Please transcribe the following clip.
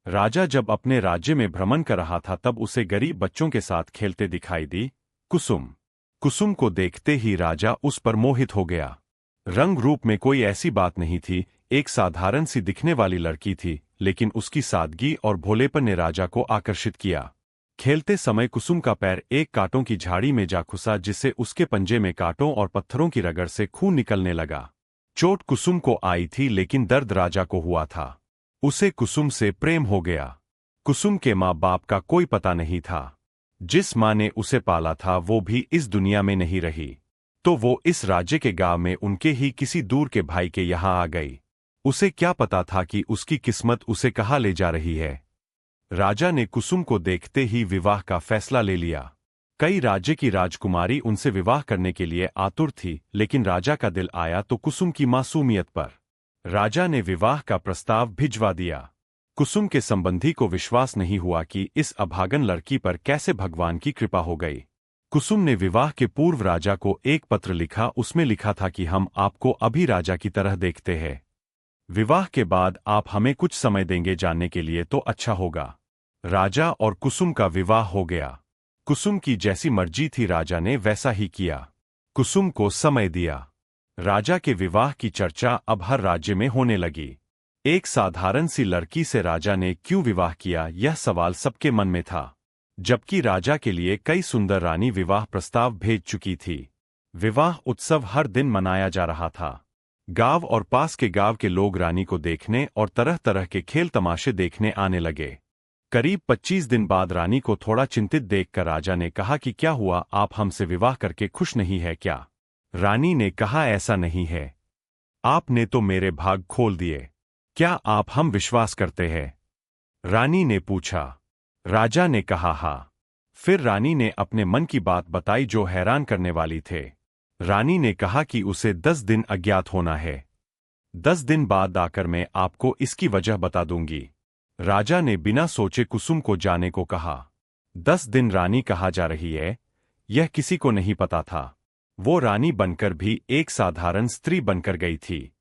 राजा जब अपने राज्य में भ्रमण कर रहा था तब उसे गरीब बच्चों के साथ खेलते दिखाई दी कुसुम। कुसुम को देखते ही राजा उस पर मोहित हो गया। रंग रूप में कोई ऐसी बात नहीं थी, एक साधारण सी दिखने वाली लड़की थी, लेकिन उसकी सादगी और भोलेपन ने राजा को आकर्षित किया। खेलते समय कुसुम का पैर एक कांटों की झाड़ी में जा घुसा, जिससे उसके पंजे में कांटों और पत्थरों की रगड़ से खून निकलने लगा। चोट कुसुम को आई थी, लेकिन दर्द राजा को हुआ था। उसे कुसुम से प्रेम हो गया। कुसुम के माँ बाप का कोई पता नहीं था। जिस माँ ने उसे पाला था वो भी इस दुनिया में नहीं रही, तो वो इस राज्य के गांव में उनके ही किसी दूर के भाई के यहाँ आ गई। उसे क्या पता था कि उसकी किस्मत उसे कहाँ ले जा रही है। राजा ने कुसुम को देखते ही विवाह का फैसला ले लिया। कई राज्य की राजकुमारी उनसे विवाह करने के लिए आतुर थी, लेकिन राजा का दिल आया तो कुसुम की मासूमियत पर। राजा ने विवाह का प्रस्ताव भिजवा दिया। कुसुम के संबंधी को विश्वास नहीं हुआ कि इस अभागन लड़की पर कैसे भगवान की कृपा हो गई। कुसुम ने विवाह के पूर्व राजा को एक पत्र लिखा। उसमें लिखा था कि हम आपको अभी राजा की तरह देखते हैं। विवाह के बाद आप हमें कुछ समय देंगे जानने के लिए तो अच्छा होगा। राजा और कुसुम का विवाह हो गया। कुसुम की जैसी मर्जी थी राजा ने वैसा ही किया। कुसुम को समय दिया। राजा के विवाह की चर्चा अब हर राज्य में होने लगी। एक साधारण सी लड़की से राजा ने क्यों विवाह किया, यह सवाल सबके मन में था, जबकि राजा के लिए कई सुंदर रानी विवाह प्रस्ताव भेज चुकी थी। विवाह उत्सव हर दिन मनाया जा रहा था। गांव और पास के गांव के लोग रानी को देखने और तरह तरह के खेल तमाशे देखने आने लगे। करीब 25 दिन बाद रानी को थोड़ा चिंतित देखकर राजा ने कहा कि क्या हुआ, आप हमसे विवाह करके खुश नहीं है क्या? रानी ने कहा, ऐसा नहीं है। आपने तो मेरे भाग खोल दिए। क्या आप हम विश्वास करते हैं? रानी ने पूछा। राजा ने कहा, हाँ। फिर रानी ने अपने मन की बात बताई जो हैरान करने वाली थे। रानी ने कहा कि उसे 10 दिन अज्ञात होना है। 10 दिन बाद आकर मैं आपको इसकी वजह बता दूंगी। राजा ने बिना सोचे कुसुम को जाने को कहा। 10 दिन रानी कहाँ जा रही है, यह किसी को नहीं पता था। वो रानी बनकर भी एक साधारण स्त्री बनकर गई थी।